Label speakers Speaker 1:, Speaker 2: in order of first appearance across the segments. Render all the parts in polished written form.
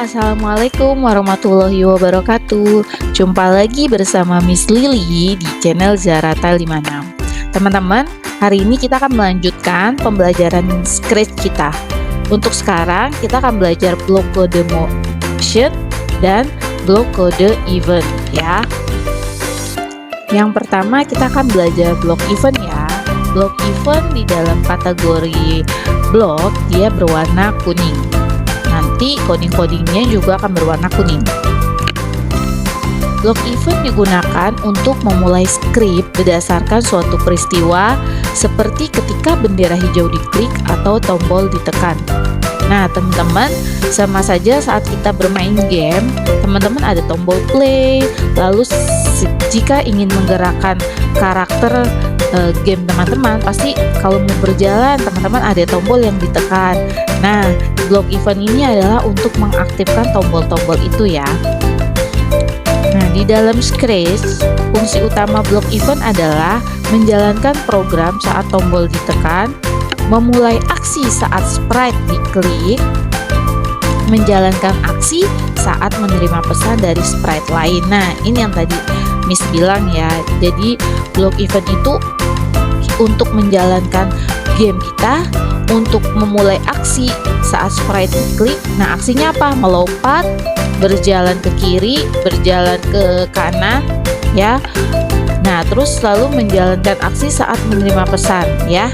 Speaker 1: Assalamualaikum warahmatullahi wabarakatuh. Jumpa lagi bersama Miss Lily di channel Zarata 56. Teman-teman, hari ini kita akan melanjutkan pembelajaran Scratch kita. Untuk sekarang kita akan belajar blok kode motion dan blok kode event ya. Yang pertama kita akan belajar blok event ya. Blok event di dalam kategori blok dia berwarna kuning. Nanti coding-codingnya juga akan berwarna kuning. Blok event digunakan untuk memulai script berdasarkan suatu peristiwa seperti ketika bendera hijau diklik atau tombol ditekan. Nah, teman-teman, sama saja saat kita bermain game, teman-teman ada tombol play, lalu jika ingin menggerakkan karakter game teman-teman, pasti kalau mau berjalan teman-teman ada tombol yang ditekan. Nah, blok event ini adalah untuk mengaktifkan tombol-tombol itu ya. Nah, di dalam Scratch, fungsi utama blok event adalah menjalankan program saat tombol ditekan, memulai aksi saat sprite diklik, menjalankan aksi saat menerima pesan dari sprite lain. Nah, ini yang tadi Miss bilang ya. Jadi blok event itu untuk menjalankan game kita, untuk memulai aksi saat sprite diklik. Nah, aksinya apa? Melompat, berjalan ke kiri, berjalan ke kanan ya. Nah, terus selalu menjalankan aksi saat menerima pesan ya.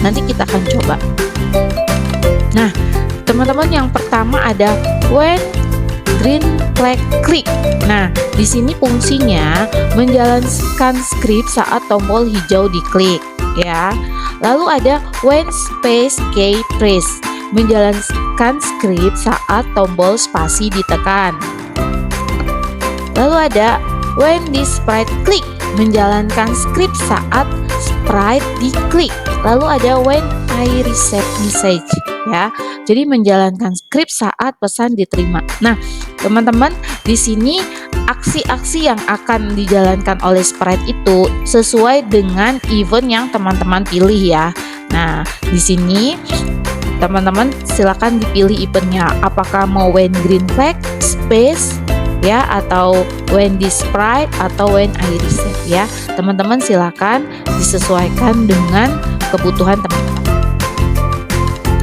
Speaker 1: Nanti kita akan coba. Nah, teman-teman, yang pertama ada when green flag click. Nah, di sini fungsinya menjalankan script saat tombol hijau diklik ya. Lalu ada when space key press, menjalankan script saat tombol spasi ditekan. Lalu ada when this sprite click, menjalankan script saat sprite diklik. Lalu ada when I receive message ya. Jadi menjalankan script saat pesan diterima. Nah, teman-teman, di sini aksi-aksi yang akan dijalankan oleh sprite itu sesuai dengan event yang teman-teman pilih ya. Nah, di sini teman-teman silakan dipilih eventnya. Apakah mau when green flag, space ya, atau when this sprite, atau when I receive ya. Teman-teman silakan disesuaikan dengan kebutuhan teman-teman.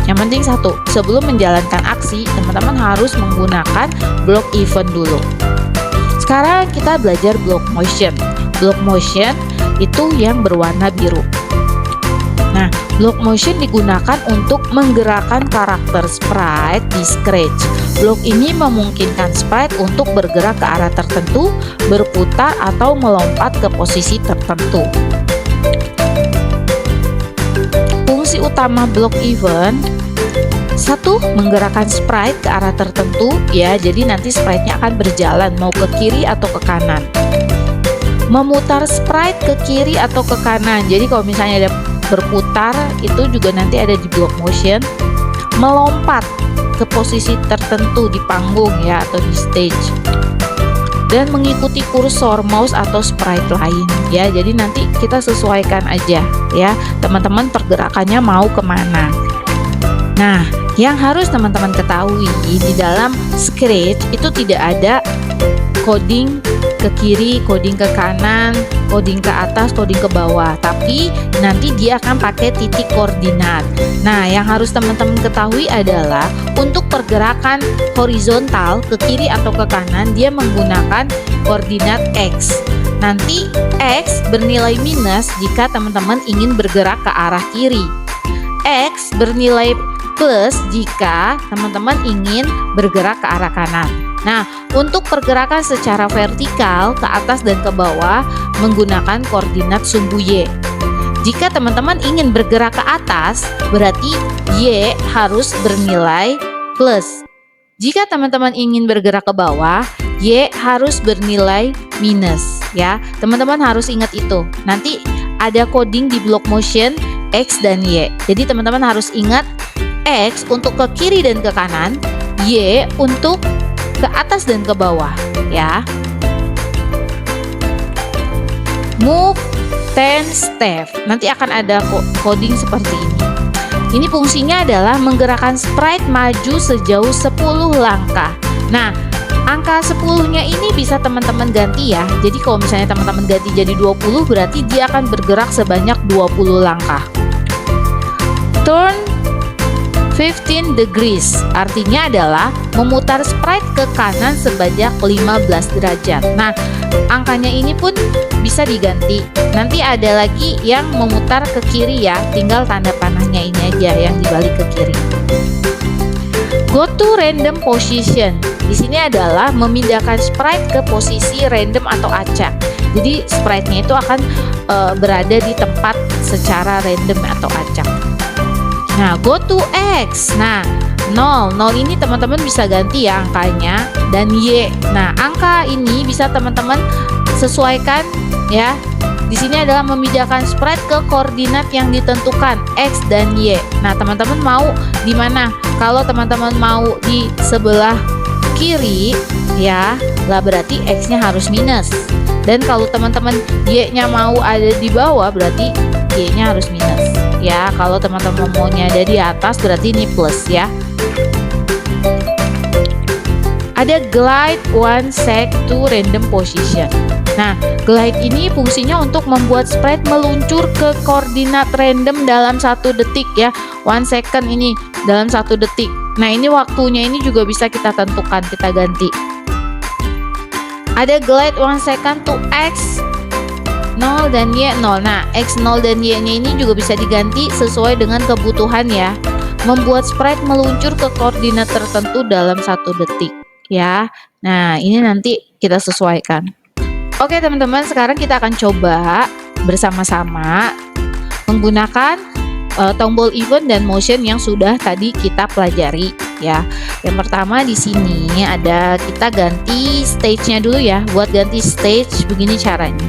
Speaker 1: Yang penting satu, sebelum menjalankan aksi, teman-teman harus menggunakan blok event dulu. Sekarang kita belajar blok motion. Blok motion itu yang berwarna biru. Nah, blok motion digunakan untuk menggerakkan karakter sprite di Scratch. Blok ini memungkinkan sprite untuk bergerak ke arah tertentu, berputar, atau melompat ke posisi tertentu. Fungsi utama blok event: satu, menggerakkan sprite ke arah tertentu ya, jadi nanti sprite-nya akan berjalan mau ke kiri atau ke kanan. Memutar sprite ke kiri atau ke kanan, jadi kalau misalnya ada berputar itu juga nanti ada di blok motion. Melompat ke posisi tertentu di panggung ya, atau di stage. Dan mengikuti kursor mouse atau sprite lain ya, jadi nanti kita sesuaikan aja ya, teman-teman pergerakannya mau kemana. Nah, yang harus teman-teman ketahui, di dalam Scratch itu tidak ada coding ke kiri, coding ke kanan, coding ke atas, coding ke bawah, tapi nanti dia akan pakai titik koordinat. Nah, yang harus teman-teman ketahui adalah untuk pergerakan horizontal ke kiri atau ke kanan, dia menggunakan koordinat X. Nanti X bernilai minus jika teman-teman ingin bergerak ke arah kiri. X bernilai plus jika teman-teman ingin bergerak ke arah kanan. Nah, untuk pergerakan secara vertikal ke atas dan ke bawah menggunakan koordinat sumbu Y. Jika teman-teman ingin bergerak ke atas, berarti Y harus bernilai plus. Jika teman-teman ingin bergerak ke bawah, Y harus bernilai minus ya. Teman-teman harus ingat itu. Nanti ada coding di blok motion X dan Y. Jadi teman-teman harus ingat X untuk ke kiri dan ke kanan, Y untuk ke atas dan ke bawah ya. Move 10 step. Nanti akan ada coding seperti ini. ini fungsinya adalah menggerakkan sprite maju sejauh 10 langkah. Nah, angka 10-nya ini bisa teman-teman ganti ya. Jadi kalau misalnya teman-teman ganti jadi 20, berarti dia akan bergerak sebanyak 20 langkah. Turn 15 degrees artinya adalah memutar sprite ke kanan sebanyak 15 derajat. Nah, angkanya ini pun bisa diganti. Nanti ada lagi yang memutar ke kiri ya, tinggal tanda panahnya ini aja yang dibalik ke kiri. Go to random position. Di sini adalah memindahkan sprite ke posisi random atau acak. Jadi sprite-nya itu akan berada di tempat secara random atau acak. Nah, go to X. Nah, 0 ini teman-teman bisa ganti ya angkanya, dan Y. Nah, angka ini bisa teman-teman sesuaikan ya. Di sini adalah memindahkan sprite ke koordinat yang ditentukan X dan Y. Nah, teman-teman mau di mana? Kalau teman-teman mau di sebelah kiri ya, lah berarti X-nya harus minus. Dan kalau teman-teman Y-nya mau ada di bawah, berarti Y-nya harus minus. Ya, kalau teman-teman maunya ada di atas, berarti ini plus ya. Ada glide one sec to random position. Nah, glide ini fungsinya untuk membuat sprite meluncur ke koordinat random dalam 1 detik ya. 1 second ini dalam 1 detik. Nah, ini waktunya ini juga bisa kita tentukan, kita ganti. Ada glide 1 second to X 0 dan Y 0. Nah, X 0 dan Y nya ini juga bisa diganti sesuai dengan kebutuhan ya. Membuat sprite meluncur ke koordinat tertentu dalam 1 detik ya. Nah, ini nanti kita sesuaikan. Oke teman-teman, sekarang kita akan coba bersama-sama menggunakan tombol event dan motion yang sudah tadi kita pelajari ya. Yang pertama di sini ada, kita ganti stage-nya dulu ya. Buat ganti stage begini caranya.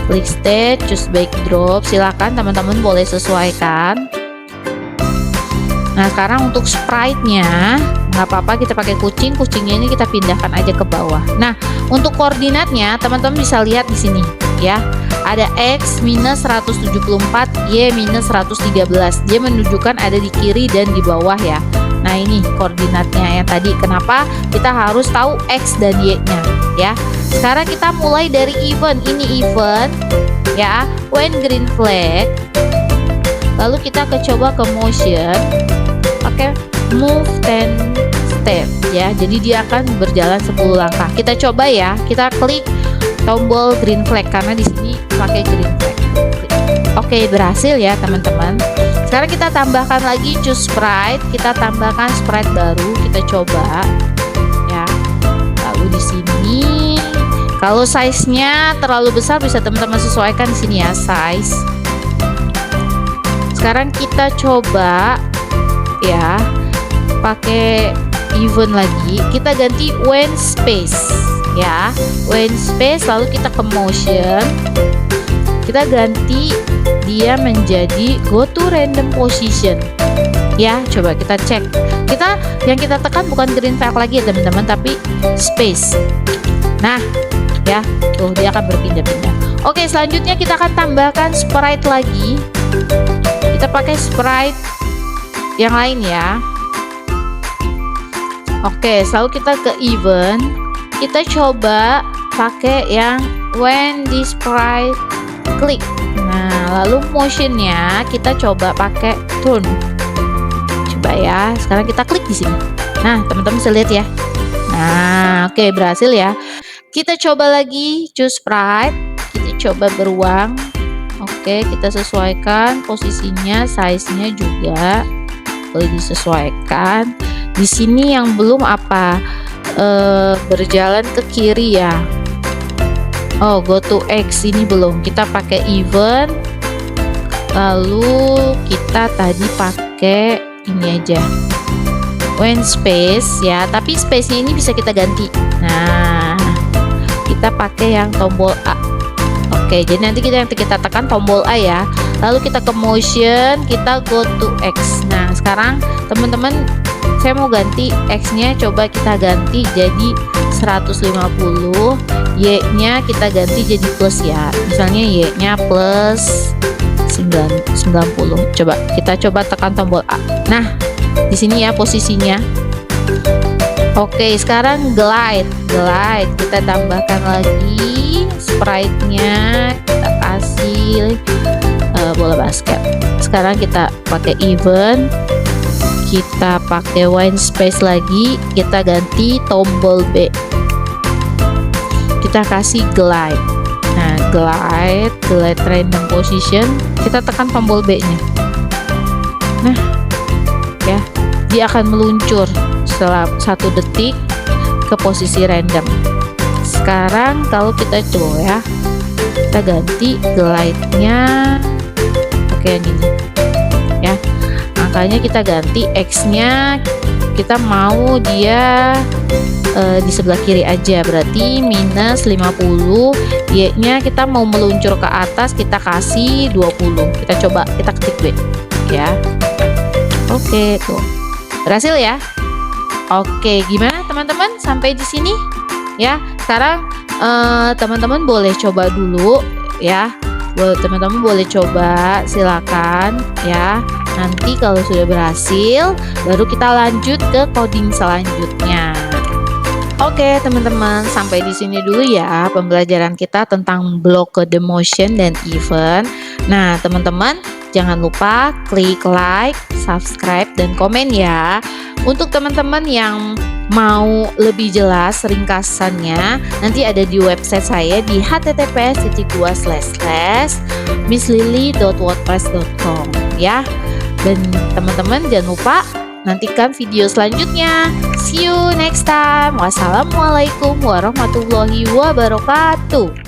Speaker 1: Klik stage, choose backdrop, silakan teman-teman boleh sesuaikan. Nah, sekarang untuk sprite-nya nggak apa-apa kita pakai kucing, kucingnya ini kita pindahkan aja ke bawah. Nah, untuk koordinatnya teman-teman bisa lihat di sini ya. Ada X minus 174, Y minus 113. Dia menunjukkan ada di kiri dan di bawah ya. Nah, ini koordinatnya yang tadi. Kenapa kita harus tahu X dan Y-nya ya. Sekarang kita mulai dari event. Ini event ya, when green flag. Lalu kita coba ke motion, pakai move 10 step ya. Jadi dia akan berjalan 10 langkah. Kita coba ya. Kita klik tombol green flag karena di sini pakai green flag. Oke, berhasil ya teman-teman. Sekarang kita tambahkan lagi choose sprite. Kita tambahkan sprite baru. Kita coba ya. Lalu di sini kalau size-nya terlalu besar bisa teman-teman sesuaikan di sini ya, size. Sekarang kita coba ya pakai event lagi. Kita ganti when space ya, when space. Lalu kita ke motion, kita ganti dia menjadi go to random position ya. Coba kita cek, yang kita tekan bukan green flag lagi ya teman-teman, tapi space. Nah ya, tuh dia akan berpindah-pindah. Oke, selanjutnya kita akan tambahkan sprite lagi. Kita pakai sprite yang lain ya. Oke, selalu kita ke event. Kita coba pakai yang when this sprite click. Nah, lalu motionnya kita coba pakai turn. Coba ya. Sekarang kita klik di sini. Nah, teman-teman bisa lihat ya. Nah, oke, berhasil ya. Kita coba lagi choose sprite. Kita coba beruang. Oke, kita sesuaikan posisinya, size-nya juga boleh disesuaikan. Di sini yang belum apa, berjalan ke kiri ya. Oh, go to X ini belum. Kita pakai event. Lalu kita tadi pakai ini aja, when space ya. Tapi space-nya ini bisa kita ganti. Nah, kita pakai yang tombol A. Oke, jadi nanti kita tekan tombol A ya. Lalu kita ke motion, kita go to X. Nah, sekarang teman-teman, saya mau ganti X-nya, coba kita ganti jadi 150. Y-nya kita ganti jadi plus ya. Misalnya Y-nya plus 90. Coba kita tekan tombol A. Nah, di sini ya posisinya. Oke, sekarang glide. Kita tambahkan lagi sprite-nya, kita kasih bola basket. Sekarang kita pakai event, kita pakai white space lagi, kita ganti tombol B, kita kasih glide. Nah, glide random position, kita tekan tombol B nya. Nah ya, dia akan meluncur setelah 1 detik ke posisi random. Sekarang kalau kita coba ya, kita ganti glide nya. Oke, yang ini ya, angkanya kita ganti, X nya kita mau dia di sebelah kiri aja, berarti minus 50. Y nya kita mau meluncur ke atas, kita kasih 20. Kita coba, kita ketik B ya. Oke, tuh berhasil ya. Oke, gimana teman-teman sampai di sini ya? Sekarang teman-teman boleh coba dulu ya. Teman-teman boleh coba, silakan ya. Nanti kalau sudah berhasil, baru kita lanjut ke coding selanjutnya. Oke teman-teman, sampai di sini dulu ya pembelajaran kita tentang block code motion dan event. Nah teman-teman, jangan lupa klik like, subscribe, dan komen ya. Untuk teman-teman yang mau lebih jelas ringkasannya, nanti ada di website saya di https://misslily.wordpress.com ya. Dan teman-teman jangan lupa nantikan video selanjutnya. See you next time. Wassalamualaikum warahmatullahi wabarakatuh.